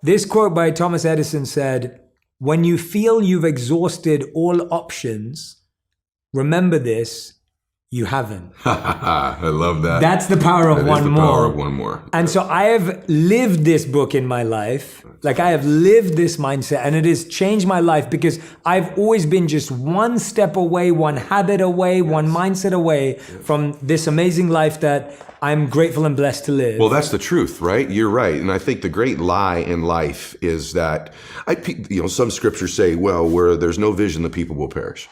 This quote by Thomas Edison said, "When you feel you've exhausted all options, remember this, you haven't." I love that. That's the power of one more. Power of one more. And so I have lived this book in my life. Like I have lived this mindset, and it has changed my life because I've always been just one step away, one habit away, one mindset away from this amazing life that I'm grateful and blessed to live. Well, that's the truth, right? You're right. And I think the great lie in life is that, some scriptures say, well, where there's no vision, the people will perish.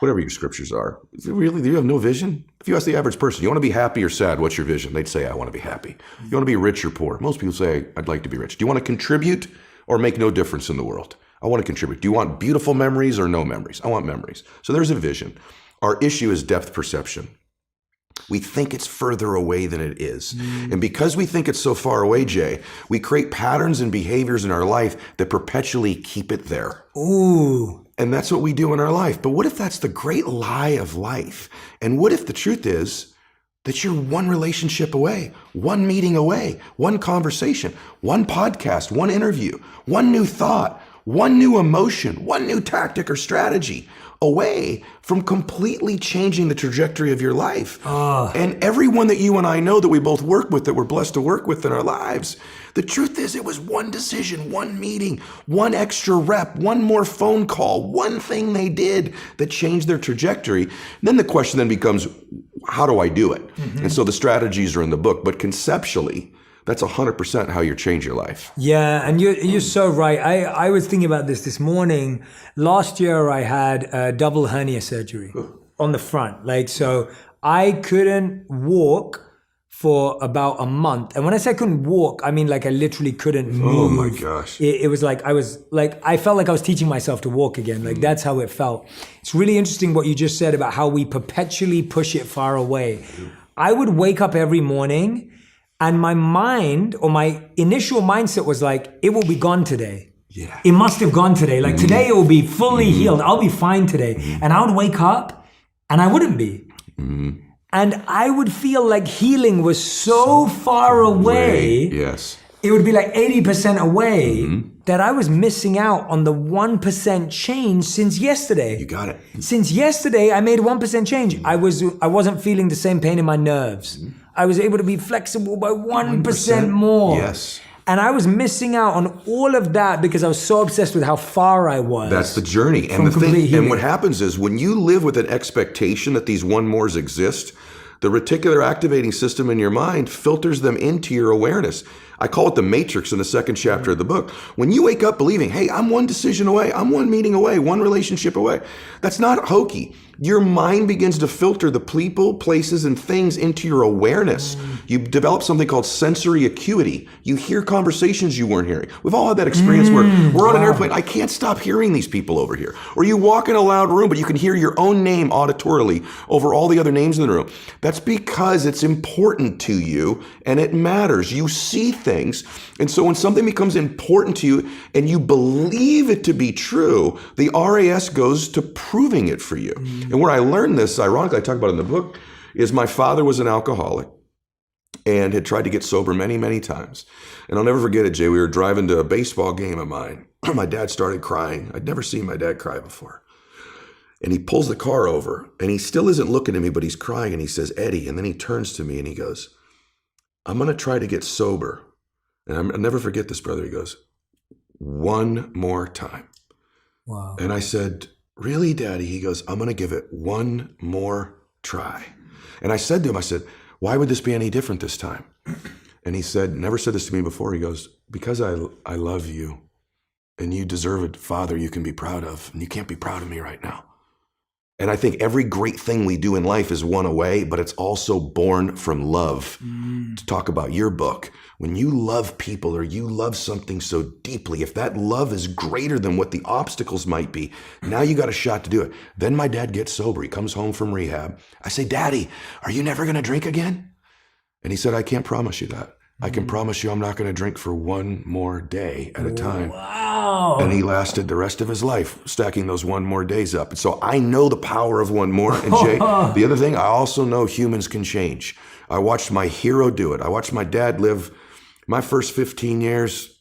Whatever your scriptures are. Really, do you have no vision? If you ask the average person, you want to be happy or sad? What's your vision? They'd say, I want to be happy. You want to be rich or poor? Most people say, I'd like to be rich. Do you want to contribute or make no difference in the world? I want to contribute. Do you want beautiful memories or no memories? I want memories. So there's a vision. Our issue is depth perception. We think it's further away than it is. And because we think it's so far away, Jay, we create patterns and behaviors in our life that perpetually keep it there. Ooh. And that's what we do in our life. But what if that's the great lie of life? And what if the truth is that you're one relationship away, one meeting away, one conversation, one podcast, one interview, one new thought, one new emotion, one new tactic or strategy away from completely changing the trajectory of your life. And everyone that you and I know that we both work with, that we're blessed to work with in our lives, the truth is it was one decision, one meeting, one extra rep, one more phone call, one thing they did that changed their trajectory. Then the question then becomes, how do I do it? And so the strategies are in the book, but conceptually, that's 100% how you change your life. Yeah, and you're so right. I was thinking about this morning. Last year, I had a double hernia surgery on the front. So I couldn't walk for about a month. And when I say I couldn't walk, I mean I literally couldn't move. Oh my gosh. It was I felt like I was teaching myself to walk again. That's how it felt. It's really interesting what you just said about how we perpetually push it far away. I would wake up every morning and my mind or my initial mindset was it will be gone today. Yeah. It must have gone today. Today it will be fully healed. I'll be fine today. And I would wake up and I wouldn't be. And I would feel like healing was so far away. Yes. It would be 80% away that I was missing out on the 1% change since yesterday. You got it. Since yesterday, I made 1% change. I wasn't feeling the same pain in my nerves. I was able to be flexible by 1% more. Yes. And I was missing out on all of that because I was so obsessed with how far I was. That's the journey. And and what happens is when you live with an expectation that these one mores exist, the reticular activating system in your mind filters them into your awareness. I call it the matrix in the second chapter of the book. When you wake up believing, hey, I'm one decision away, I'm one meeting away, one relationship away, that's not hokey. Your mind begins to filter the people, places, and things into your awareness. You develop something called sensory acuity. You hear conversations you weren't hearing. We've all had that experience where we're on an airplane. I can't stop hearing these people over here. Or you walk in a loud room, but you can hear your own name auditorily over all the other names in the room. That's because it's important to you and it matters. You see things. And so when something becomes important to you and you believe it to be true, the RAS goes to proving it for you. And where I learned this, ironically, I talk about it in the book, is my father was an alcoholic and had tried to get sober many, many times. And I'll never forget it, Jay. We were driving to a baseball game of mine. My dad started crying. I'd never seen my dad cry before. And he pulls the car over and he still isn't looking at me, but he's crying and he says, Eddie. And then he turns to me and he goes, I'm going to try to get sober. And I'll never forget this, brother. He goes, one more time. Wow. And I said, really, Daddy? He goes, I'm going to give it one more try. And I said to him, I said, why would this be any different this time? And he said, never said this to me before. He goes, because I love you and you deserve a father you can be proud of. And you can't be proud of me right now. And I think every great thing we do in life is one away, but it's also born from love. To talk about your book, when you love people or you love something so deeply, if that love is greater than what the obstacles might be, now you got a shot to do it. Then my dad gets sober. He comes home from rehab. I say, Daddy, are you never going to drink again? And he said, I can't promise you that. I can promise you I'm not going to drink for one more day at a time. Wow. And he lasted the rest of his life stacking those one more days up. And so I know the power of one more. And Jay, the other thing, I also know humans can change. I watched my hero do it. I watched my dad live my first 15 years.